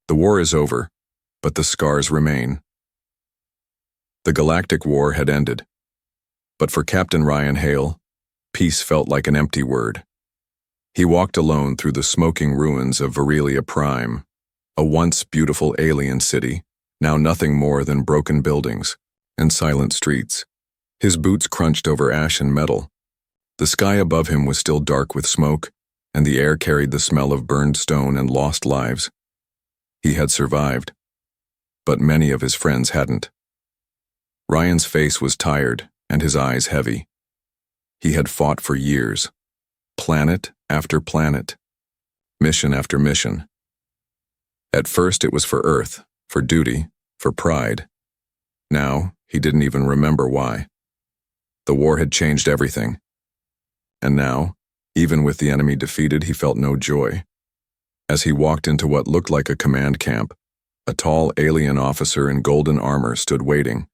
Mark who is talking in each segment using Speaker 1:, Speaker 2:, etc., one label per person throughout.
Speaker 1: The war is over, but the scars remain. The Galactic War had ended. But for Captain Ryan Hale, peace felt like an empty word. He walked alone through the smoking ruins of Varelia Prime, a once beautiful alien city, now nothing more than broken buildings and silent streets. His boots crunched over ash and metal. The sky above him was still dark with smoke, and the air carried the smell of burned stone and lost lives. He had survived, but many of his friends hadn't. Ryan's face was tired and his eyes heavy. He had fought for years, planet after planet, mission after mission. At first it was for Earth, for duty, for pride. Now he didn't even remember why. The war had changed everything. And now, even with the enemy defeated, he felt no joy. As he walked into what looked like a command camp, a tall alien officer in golden armor stood waiting.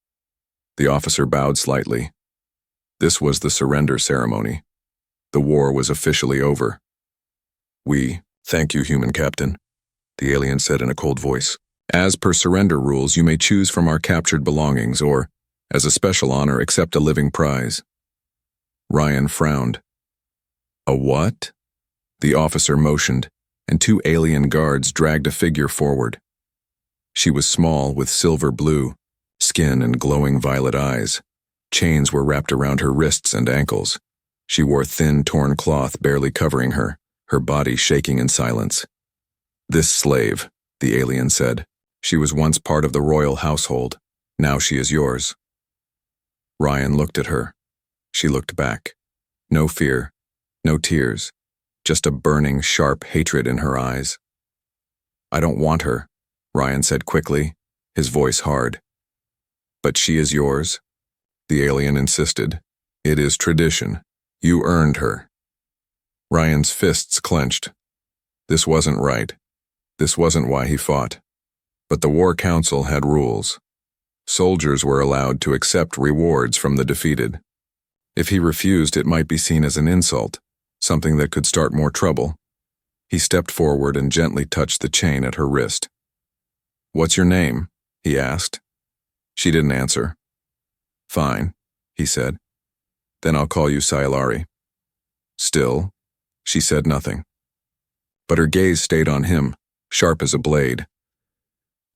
Speaker 1: The officer bowed slightly. This was the surrender ceremony. The war was officially over. "We thank you, human captain," the alien said in a cold voice. "As per surrender rules, you may choose from our captured belongings or, as a special honor, accept a living prize." Ryan frowned. "A what?" The officer motioned, and two alien guards dragged a figure forward. She was small, with silver blue skin and glowing violet eyes. Chains were wrapped around her wrists and ankles. She wore thin, torn cloth barely covering her, her body shaking in silence. "This slave," the alien said. "She was once part of the royal household. Now she is yours." Ryan looked at her. She looked back. No fear, no tears, just a burning, sharp hatred in her eyes. "I don't want her," Ryan said quickly, his voice hard. "But she is yours," the alien insisted. "It is tradition. You earned her." Ryan's fists clenched. This wasn't right. This wasn't why he fought. But the War Council had rules. Soldiers were allowed to accept rewards from the defeated. If he refused, it might be seen as an insult, something that could start more trouble. He stepped forward and gently touched the chain at her wrist. "What's your name?" he asked. She didn't answer. "Fine," he said. "Then I'll call you Sayalari." Still, she said nothing. But her gaze stayed on him, sharp as a blade.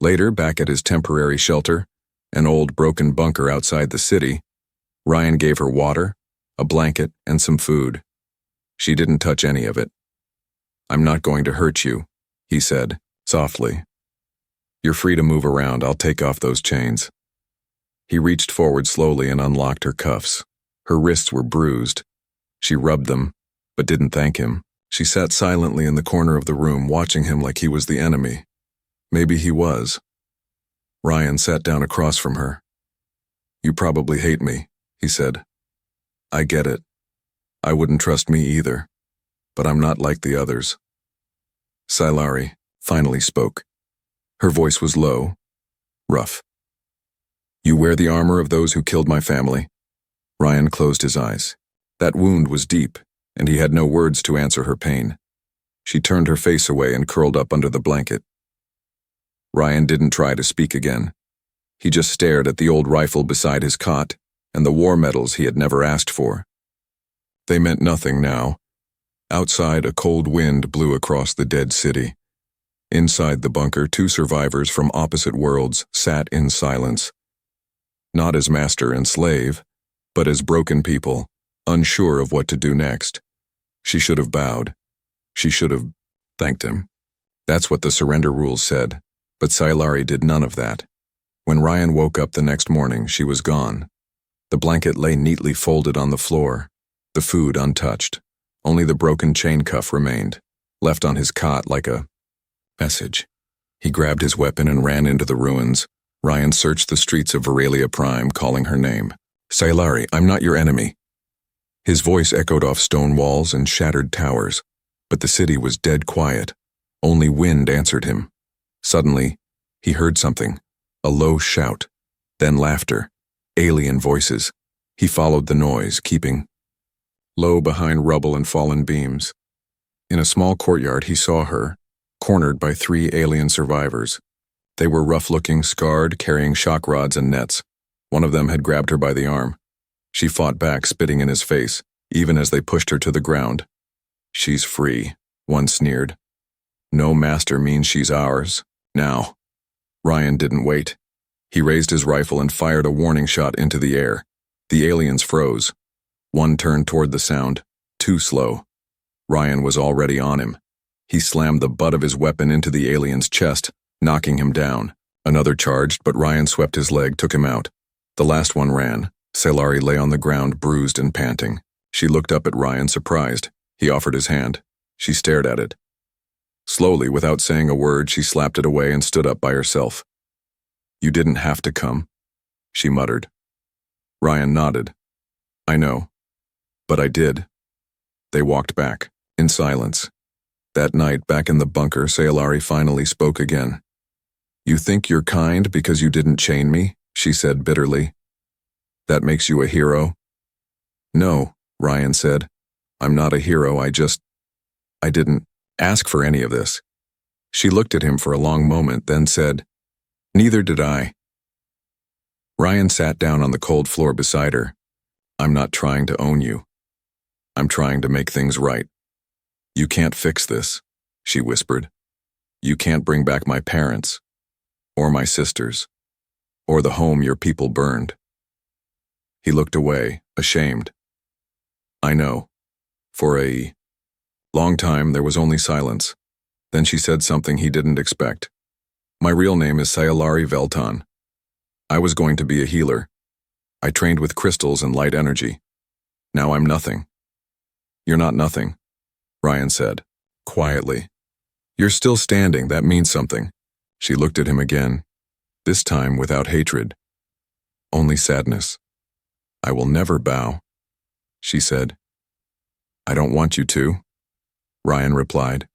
Speaker 1: Later, back at his temporary shelter, an old broken bunker outside the city, Ryan gave her water, a blanket, and some food. She didn't touch any of it. "I'm not going to hurt you," he said, softly. "You're free to move around. I'll take off those chains." He reached forward slowly and unlocked her cuffs. Her wrists were bruised. She rubbed them, but didn't thank him. She sat silently in the corner of the room, watching him like he was the enemy. Maybe he was. Ryan sat down across from her. "You probably hate me," he said. "I get it. I wouldn't trust me either. But I'm not like the others." Sayalari finally spoke. Her voice was low, rough. "You wear the armor of those who killed my family." Ryan closed his eyes. That wound was deep, and he had no words to answer her pain. She turned her face away and curled up under the blanket. Ryan didn't try to speak again. He just stared at the old rifle beside his cot and the war medals he had never asked for. They meant nothing now. Outside, a cold wind blew across the dead city. Inside the bunker, two survivors from opposite worlds sat in silence. Not as master and slave, but as broken people, unsure of what to do next. She should have bowed. She should have thanked him. That's what the surrender rules said, but Sayalari did none of that. When Ryan woke up the next morning, she was gone. The blanket lay neatly folded on the floor, the food untouched. Only the broken chain cuff remained, left on his cot like a message. He grabbed his weapon and ran into the ruins. Ryan searched the streets of Varelia Prime, calling her name. "Sayalari, I'm not your enemy." His voice echoed off stone walls and shattered towers, but the city was dead quiet. Only wind answered him. Suddenly, he heard something, a low shout, then laughter, alien voices. He followed the noise, keeping low behind rubble and fallen beams. In a small courtyard, he saw her, cornered by 3 alien survivors. They were rough-looking, scarred, carrying shock rods and nets. One of them had grabbed her by the arm. She fought back, spitting in his face, even as they pushed her to the ground. "She's free," one sneered. "No master means she's ours. Now." Ryan didn't wait. He raised his rifle and fired a warning shot into the air. The aliens froze. One turned toward the sound, too slow. Ryan was already on him. He slammed the butt of his weapon into the alien's chest, knocking him down. Another charged, but Ryan swept his leg, took him out. The last one ran. Sailari lay on the ground, bruised and panting. She looked up at Ryan, surprised. He offered his hand. She stared at it. Slowly, without saying a word, she slapped it away and stood up by herself. "You didn't have to come," she muttered. Ryan nodded. "I know. But I did." They walked back, in silence. That night, back in the bunker, Sailari finally spoke again. "You think you're kind because you didn't chain me?" she said bitterly. "That makes you a hero?" "No," Ryan said. "I'm not a hero, I didn't ask for any of this." She looked at him for a long moment, then said, "Neither did I." Ryan sat down on the cold floor beside her. "I'm not trying to own you. I'm trying to make things right. You can't fix this," she whispered. "You can't bring back my parents, or my sisters, or the home your people burned." He looked away, ashamed. "I know." For a long time there was only silence. Then she said something he didn't expect. "My real name is Sailari Veltan. I was going to be a healer. I trained with crystals and light energy. Now I'm nothing." "You're not nothing," Ryan said, quietly. "You're still standing, that means something." She looked at him again, this time without hatred. Only sadness. "I will never bow," she said. "I don't want you to," Ryan replied.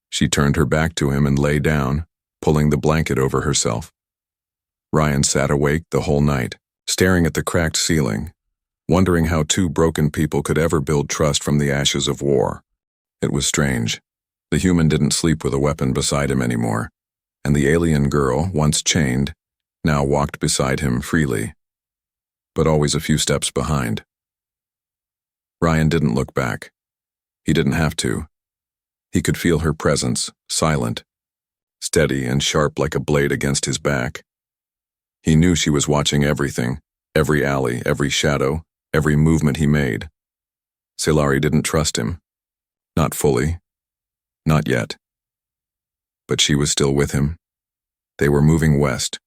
Speaker 1: She turned her back to him and lay down, pulling the blanket over herself. Ryan sat awake the whole night, staring at the cracked ceiling, wondering how 2 broken people could ever build trust from the ashes of war. It was strange. The human didn't sleep with a weapon beside him anymore, and the alien girl, once chained, now walked beside him freely, but always a few steps behind. Ryan didn't look back. He didn't have to. He could feel her presence, silent, steady and sharp like a blade against his back. He knew she was watching everything, every alley, every shadow, every movement he made. Sailari didn't trust him. Not fully. Not yet. But she was still with him. They were moving west,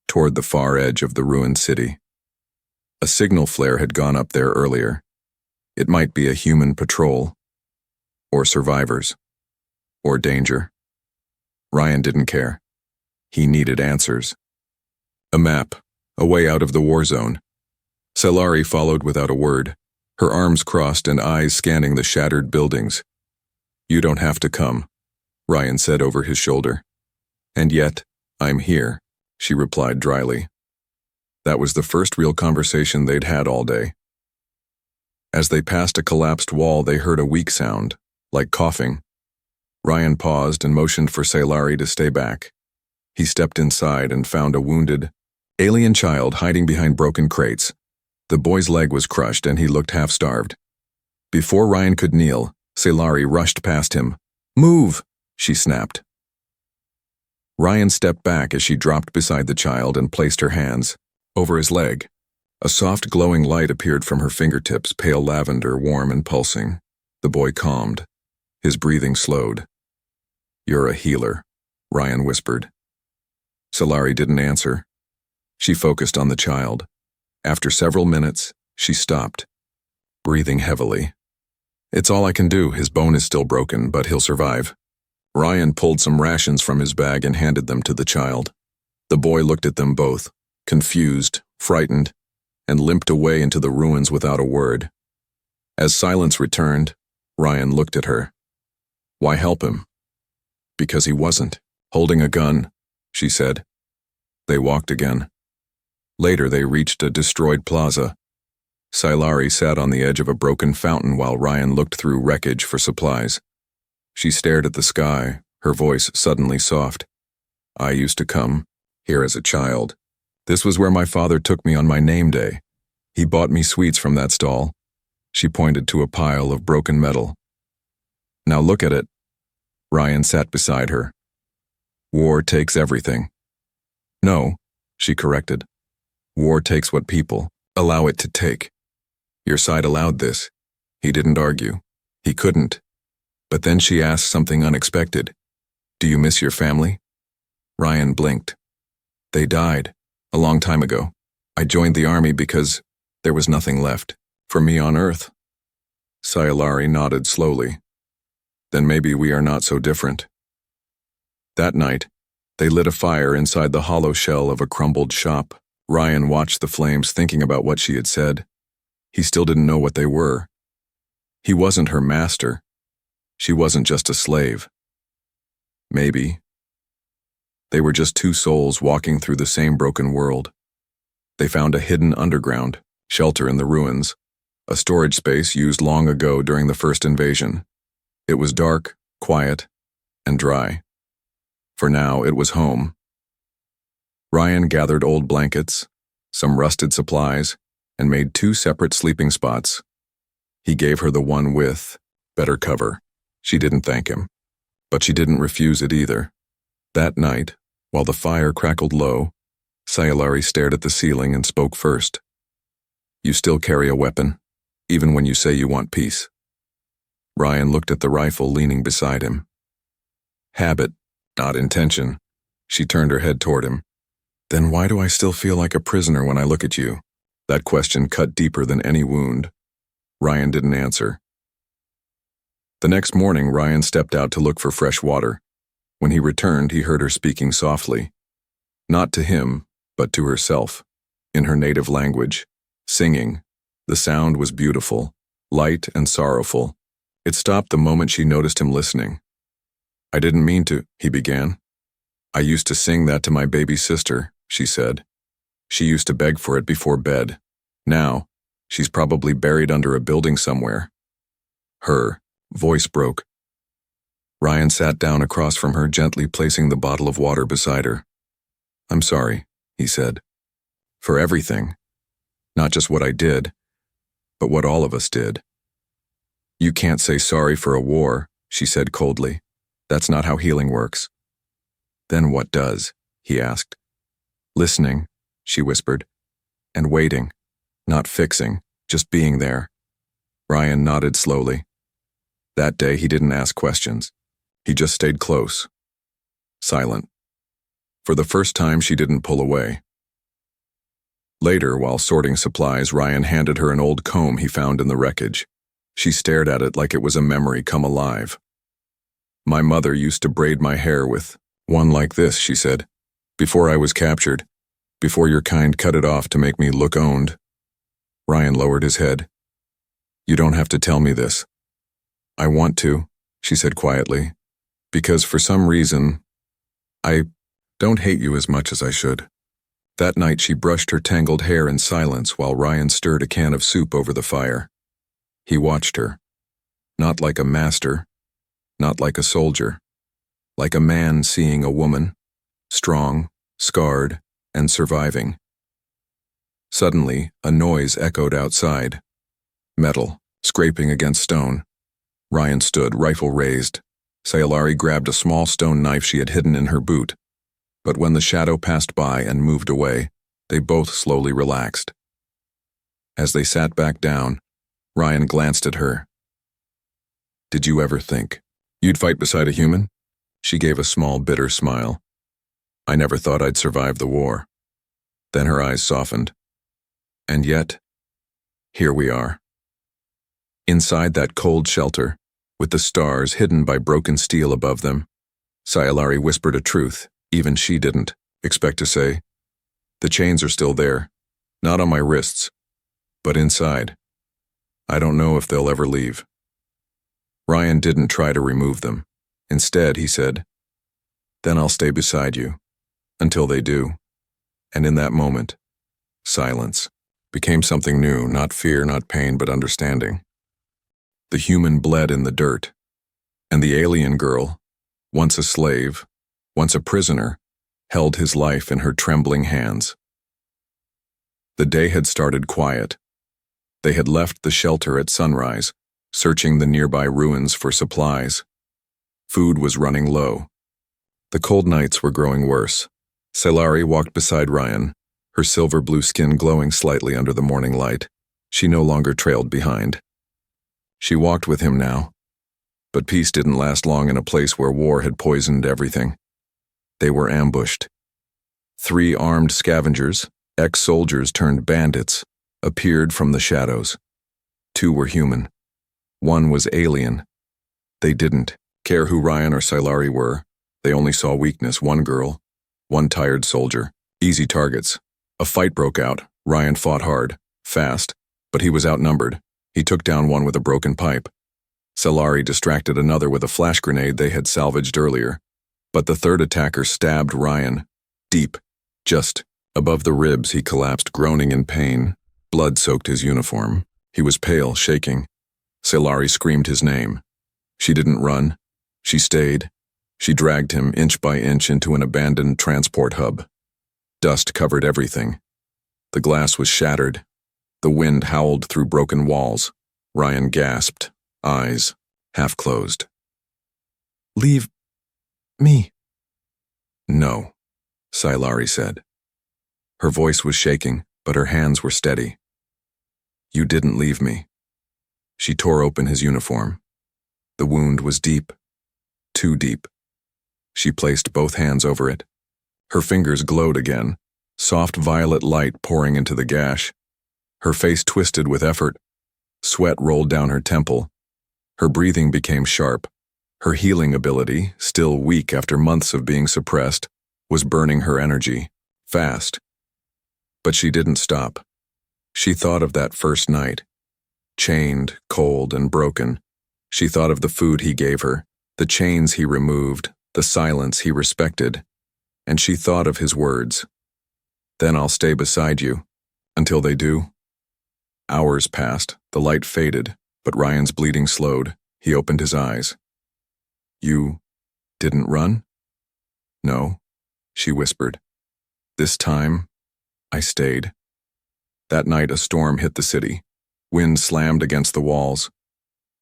Speaker 1: toward the far edge of the ruined city. A signal flare had gone up there earlier. It might be a human patrol, or survivors, or danger. Ryan didn't care. He needed answers. A map, a way out of the war zone. Sailari followed without a word, her arms crossed and eyes scanning the shattered buildings. "You don't have to come," Ryan said over his shoulder. "And yet, I'm here," she replied dryly. That was the first real conversation they'd had all day. As they passed a collapsed wall, they heard a weak sound, like coughing. Ryan paused and motioned for Sailari to stay back. He stepped inside and found a wounded, alien child hiding behind broken crates. The boy's leg was crushed and he looked half-starved. Before Ryan could kneel, Sailari rushed past him. "Move!" she snapped. Ryan stepped back as she dropped beside the child and placed her hands over his leg. A soft glowing light appeared from her fingertips, pale lavender, warm and pulsing. The boy calmed. His breathing slowed. "You're a healer," Ryan whispered. Sailari didn't answer. She focused on the child. After several minutes, she stopped, breathing heavily. "It's all I can do. His bone is still broken, but he'll survive." Ryan pulled some rations from his bag and handed them to the child. The boy looked at them both, confused, frightened, and limped away into the ruins without a word. As silence returned, Ryan looked at her. Why help him? Because he wasn't holding a gun, she said. They walked again. Later they reached a destroyed plaza. Sailari sat on the edge of a broken fountain while Ryan looked through wreckage for supplies. She stared at the sky, her voice suddenly soft. "I used to come here as a child. This was where my father took me on my name day. He bought me sweets from that stall." She pointed to a pile of broken metal. "Now look at it." Ryan sat beside her. "War takes everything." "No," she corrected. "War takes what people allow it to take. Your side allowed this." He didn't argue. He couldn't. But then she asked something unexpected. "Do you miss your family?" Ryan blinked. "They died a long time ago. I joined the army because there was nothing left for me on Earth." Sayalari nodded slowly. "Then maybe we are not so different." That night, they lit a fire inside the hollow shell of a crumbled shop. Ryan watched the flames, thinking about what she had said. He still didn't know what they were. He wasn't her master. She wasn't just a slave. Maybe they were just two souls walking through the same broken world. They found a hidden underground shelter in the ruins, a storage space used long ago during the first invasion. It was dark, quiet, and dry. For now, it was home. Ryan gathered old blankets, some rusted supplies, and made 2 separate sleeping spots. He gave her the one with better cover. She didn't thank him, but she didn't refuse it either. That night, while the fire crackled low, Sayalari stared at the ceiling and spoke first. "You still carry a weapon, even when you say you want peace." Ryan looked at the rifle leaning beside him. "Habit, not intention." She turned her head toward him. "Then why do I still feel like a prisoner when I look at you?" That question cut deeper than any wound. Ryan didn't answer. The next morning, Ryan stepped out to look for fresh water. When he returned, he heard her speaking softly. Not to him, but to herself, in her native language, singing. The sound was beautiful, light and sorrowful. It stopped the moment she noticed him listening. "I didn't mean to," he began. "I used to sing that to my baby sister," she said. "She used to beg for it before bed. Now, she's probably buried under a building somewhere." Her voice broke. Ryan sat down across from her, gently placing the bottle of water beside her. "I'm sorry," he said, "for everything. Not just what I did, but what all of us did." "You can't say sorry for a war," she said coldly. "That's not how healing works." "Then what does?" he asked. "Listening," she whispered, "and waiting, not fixing, just being there." Ryan nodded slowly. That day he didn't ask questions. He just stayed close, silent. For the first time, she didn't pull away. Later, while sorting supplies, Ryan handed her an old comb he found in the wreckage. She stared at it like it was a memory come alive. "My mother used to braid my hair with one like this," she said, "before I was captured, before your kind cut it off to make me look owned." Ryan lowered his head. "You don't have to tell me this." "I want to," she said quietly, "because for some reason, I don't hate you as much as I should." That night she brushed her tangled hair in silence while Ryan stirred a can of soup over the fire. He watched her, not like a master, not like a soldier, like a man seeing a woman, strong, scarred, and surviving. Suddenly, a noise echoed outside. Metal, scraping against stone. Ryan stood, rifle raised. Sayalari grabbed a small stone knife she had hidden in her boot. But when the shadow passed by and moved away, they both slowly relaxed. As they sat back down, Ryan glanced at her. "Did you ever think you'd fight beside a human?" She gave a small, bitter smile. "I never thought I'd survive the war." Then her eyes softened. "And yet, here we are." Inside that cold shelter, with the stars hidden by broken steel above them, Sayalari whispered a truth even she didn't expect to say. "The chains are still there, not on my wrists, but inside. I don't know if they'll ever leave." Ryan didn't try to remove them. Instead, he said, "Then I'll stay beside you, until they do." And in that moment, silence became something new, not fear, not pain, but understanding. The human bled in the dirt, and the alien girl, once a slave, once a prisoner, held his life in her trembling hands. The day had started quiet. They had left the shelter at sunrise, searching the nearby ruins for supplies. Food was running low. The cold nights were growing worse. Sailari walked beside Ryan, her silver-blue skin glowing slightly under the morning light. She no longer trailed behind. She walked with him now. But peace didn't last long in a place where war had poisoned everything. They were ambushed. 3 armed scavengers, ex-soldiers turned bandits, appeared from the shadows. 2 were human. 1 was alien. They didn't care who Ryan or Sailari were. They only saw weakness. 1 girl, 1 tired soldier. Easy targets. A fight broke out. Ryan fought hard, fast, but he was outnumbered. He took down 1 with a broken pipe. Sailari distracted another with a flash grenade they had salvaged earlier. But the 3rd attacker stabbed Ryan, deep, just above the ribs. He collapsed, groaning in pain. Blood soaked his uniform. He was pale, shaking. Sailari screamed his name. She didn't run. She stayed. She dragged him inch by inch into an abandoned transport hub. Dust covered everything. The glass was shattered. The wind howled through broken walls. Ryan gasped, eyes half closed. "Leave me." "No," Sailari said. Her voice was shaking, but her hands were steady. "You didn't leave me." She tore open his uniform. The wound was deep, too deep. She placed both hands over it. Her fingers glowed again, soft violet light pouring into the gash. Her face twisted with effort. Sweat rolled down her temple. Her breathing became sharp. Her healing ability, still weak after months of being suppressed, was burning her energy, fast. But she didn't stop. She thought of that first night. Chained, cold, and broken. She thought of the food he gave her, the chains he removed, the silence he respected. And she thought of his words. "Then I'll stay beside you. Until they do." Hours passed, the light faded, but Ryan's bleeding slowed. He opened his eyes. "You didn't run?" "No," she whispered. "This time, I stayed." That night a storm hit the city. Wind slammed against the walls.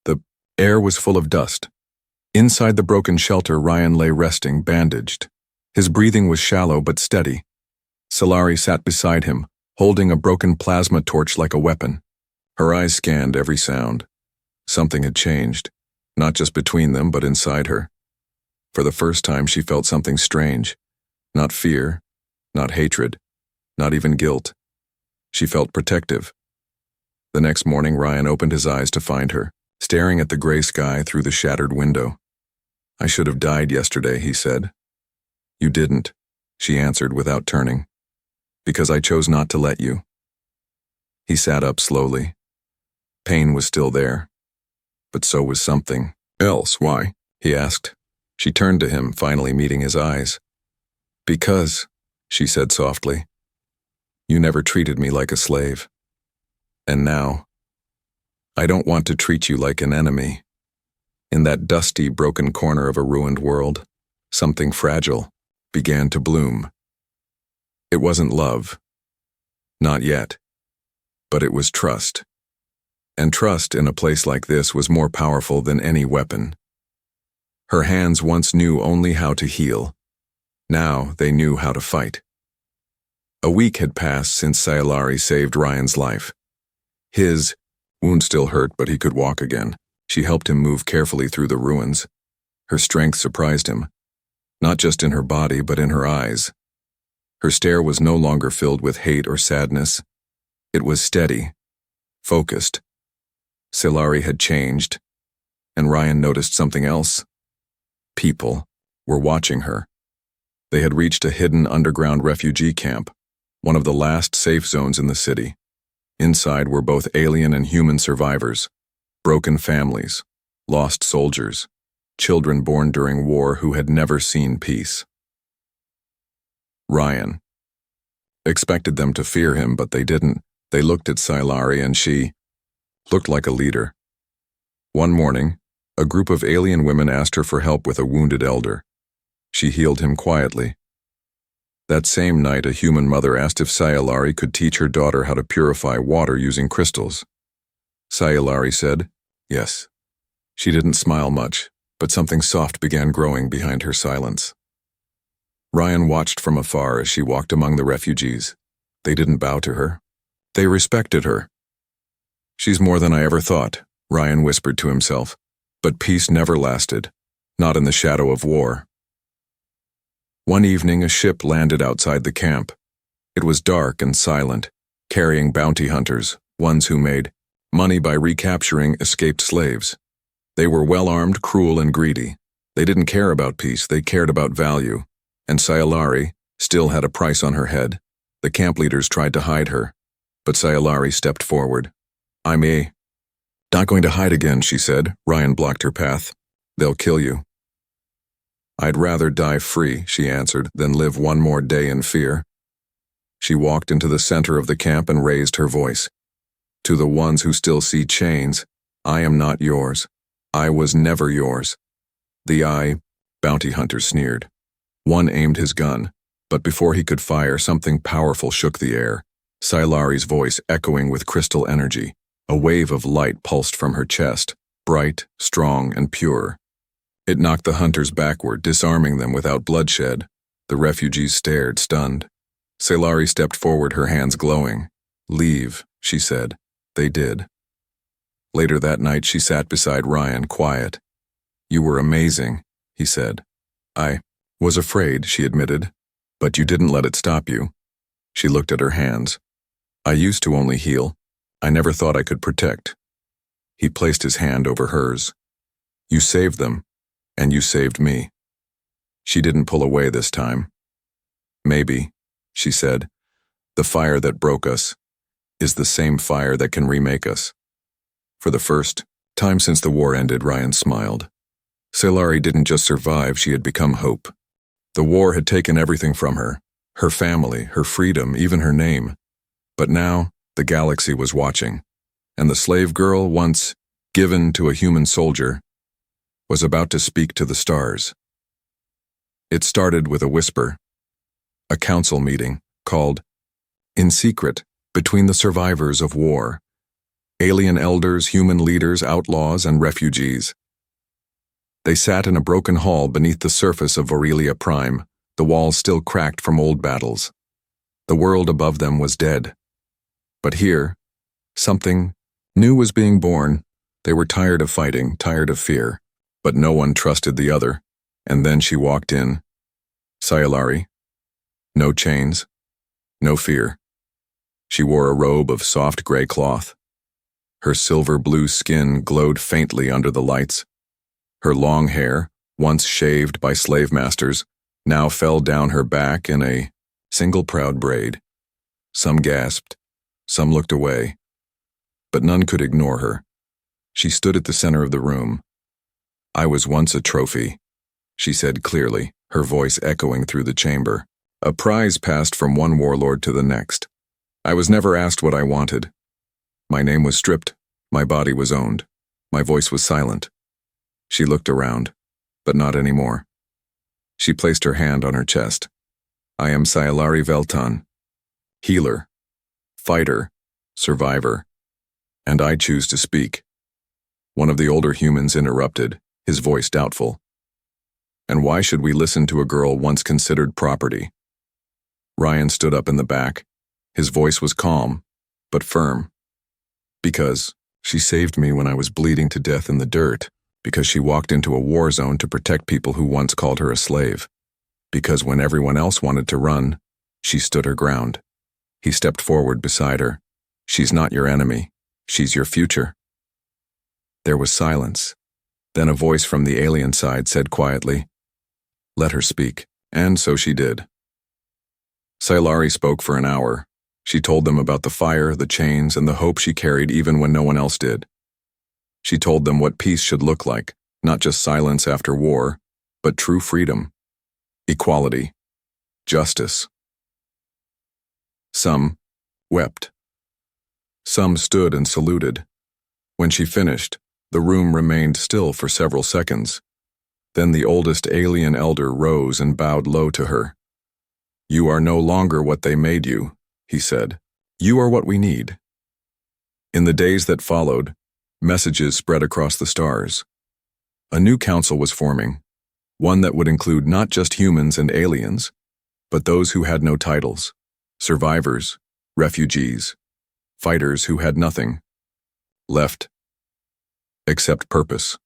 Speaker 1: The air was full of dust. Inside the broken shelter, Ryan lay resting, bandaged. His breathing was shallow but steady. Sailari sat beside him, holding a broken plasma torch like a weapon. Her eyes scanned every sound. Something had changed, not just between them, but inside her. For the first time, she felt something strange. Not fear, not hatred, not even guilt. She felt protective. The next morning, Ryan opened his eyes to find her, staring at the gray sky through the shattered window. "I should have died yesterday," he said. "You didn't," she answered without turning. "Because I chose not to let you." He sat up slowly. Pain was still there, but so was something else. "Why?" he asked. She turned to him, finally meeting his eyes. "Because," she said softly, "you never treated me like a slave. And now, I don't want to treat you like an enemy." In that dusty, broken corner of a ruined world, something fragile began to bloom. It wasn't love. Not yet. But it was trust. And trust in a place like this was more powerful than any weapon. Her hands once knew only how to heal. Now they knew how to fight. A week had passed since Sailari saved Ryan's life. His wound still hurt, but he could walk again. She helped him move carefully through the ruins. Her strength surprised him, not just in her body, but in her eyes. Her stare was no longer filled with hate or sadness. It was steady, focused. Sailari had changed, and Ryan noticed something else. People were watching her. They had reached a hidden underground refugee camp, one of the last safe zones in the city. Inside were both alien and human survivors, broken families, lost soldiers, children born during war who had never seen peace. Ryan expected them to fear him, but they didn't. They looked at Sailari, and she looked like a leader. One morning, A group of alien women asked her for help with a wounded elder. She healed him quietly. That same night, a human mother asked if Sayalari could teach her daughter how to purify water using crystals. Sayalari said, yes. She didn't smile much, but something soft began growing behind her silence. Ryan watched from afar as she walked among the refugees. They didn't bow to her. They respected her. She's more than I ever thought, Ryan whispered to himself. But peace never lasted, not in the shadow of war. One evening, a ship landed outside the camp. It was dark and silent, carrying bounty hunters, ones who made money by recapturing escaped slaves. They were well-armed, cruel, and greedy. They didn't care about peace, they cared about value. And Sayalari still had a price on her head. The camp leaders tried to hide her, but Sayalari stepped forward. I'm not going to hide again, she said. Ryan blocked her path. They'll kill you. I'd rather die free, she answered, than live one more day in fear. She walked into the center of the camp and raised her voice. To the ones who still see chains, I am not yours. I was never yours. The bounty hunter sneered. One aimed his gun, but before he could fire, something powerful shook the air. Sayalari's voice echoing with crystal energy. A wave of light pulsed from her chest, bright, strong, and pure. It knocked the hunters backward, disarming them without bloodshed. The refugees stared, stunned. Sayalari stepped forward, her hands glowing. Leave, she said. They did. Later that night, she sat beside Ryan, quiet. You were amazing, he said. I was afraid, she admitted. But you didn't let it stop you. She looked at her hands. I used to only heal. I never thought I could protect. He placed his hand over hers. You saved them, and you saved me. She didn't pull away this time. Maybe, she said, the fire that broke us is the same fire that can remake us. For the first time since the war ended, Ryan smiled. Sayalari didn't just survive, she had become hope. The war had taken everything from her family, her freedom, even her name. But now, the galaxy was watching, and the slave girl, once given to a human soldier, was about to speak to the stars. It started with a whisper, a council meeting called In Secret between the survivors of war, alien elders, human leaders, outlaws, and refugees. They sat in a broken hall beneath the surface of Aurelia Prime, the walls still cracked from old battles. The world above them was dead. But here, something new was being born. They were tired of fighting, tired of fear, but no one trusted the other. And then she walked in. Sayalari. No chains, no fear. She wore a robe of soft gray cloth. Her silver-blue skin glowed faintly under the lights. Her long hair, once shaved by slave masters, now fell down her back in a single proud braid. Some gasped. Some looked away, but none could ignore her. She stood at the center of the room. I was once a trophy, she said clearly, her voice echoing through the chamber. A prize passed from one warlord to the next. I was never asked what I wanted. My name was stripped, my body was owned, my voice was silent. She looked around, but not anymore. She placed her hand on her chest. I am Sayalari Veltan, healer, fighter, survivor, and I choose to speak. One of the older humans interrupted, his voice doubtful. And why should we listen to a girl once considered property? Ryan stood up in the back. His voice was calm, but firm. Because she saved me when I was bleeding to death in the dirt. Because she walked into a war zone to protect people who once called her a slave. Because when everyone else wanted to run, she stood her ground. He stepped forward beside her. She's not your enemy. She's your future. There was silence. Then a voice from the alien side said quietly, let her speak. And so she did. Sayalari spoke for an hour. She told them about the fire, the chains, and the hope she carried even when no one else did. She told them what peace should look like, not just silence after war, but true freedom, equality, justice. Some wept. Some stood and saluted. When she finished, The room remained still for several seconds. Then the oldest alien elder rose and bowed low to her. "You are no longer what they made you," he said. "You are what we need." In the days that followed, messages spread across the stars. A new council was forming, one that would include not just humans and aliens, but those who had no titles, survivors, refugees, fighters who had nothing left except purpose.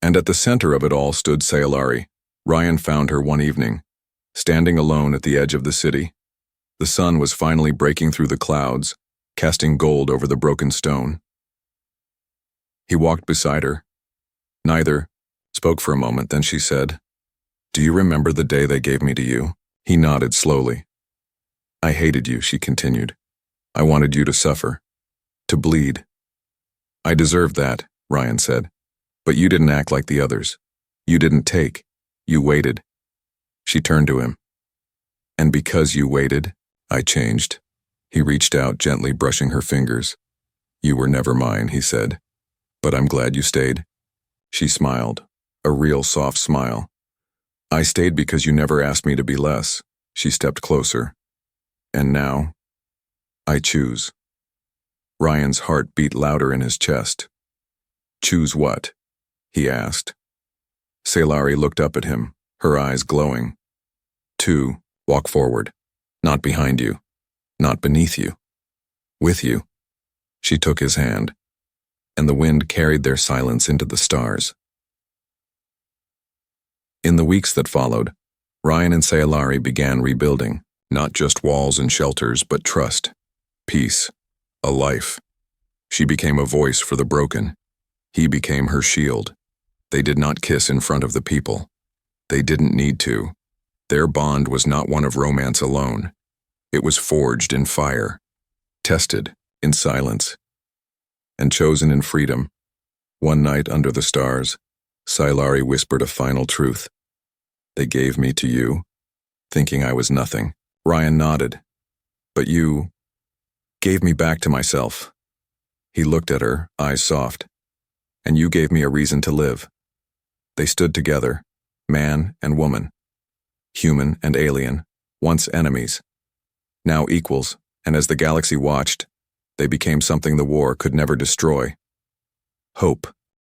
Speaker 1: And at the center of it all stood Sayalari. Ryan found her one evening, standing alone at the edge of the city. The sun was finally breaking through the clouds, casting gold over the broken stone. He walked beside her. Neither spoke for a moment, then she said, "Do you remember the day they gave me to you?" He nodded slowly. "I hated you," she continued. "I wanted you to suffer, to bleed." "I deserved that," Ryan said. "But you didn't act like the others. You didn't take. You waited." She turned to him. "And because you waited, I changed." He reached out, gently brushing her fingers. "You were never mine," he said. "But I'm glad you stayed." She smiled, a real soft smile. "I stayed because you never asked me to be less." She stepped closer. "And now, I choose." Ryan's heart beat louder in his chest. "Choose what?" he asked. Sayalari looked up at him, her eyes glowing. "To walk forward, not behind you, not beneath you, with you." She took his hand, and the wind carried their silence into the stars. In the weeks that followed, Ryan and Sayalari began rebuilding, not just walls and shelters, but trust, peace, a life. She became a voice for the broken. He became her shield. They did not kiss in front of the people. They didn't need to. Their bond was not one of romance alone. It was forged in fire, tested in silence, and chosen in freedom. One night under the stars, Sayalari whispered a final truth. "They gave me to you, thinking I was nothing." Ryan nodded. "But you gave me back to myself." He looked at her, eyes soft. "And you gave me a reason to live." They stood together, man and woman, human and alien, once enemies, now equals, and as the galaxy watched, they became something the war could never destroy. Hope.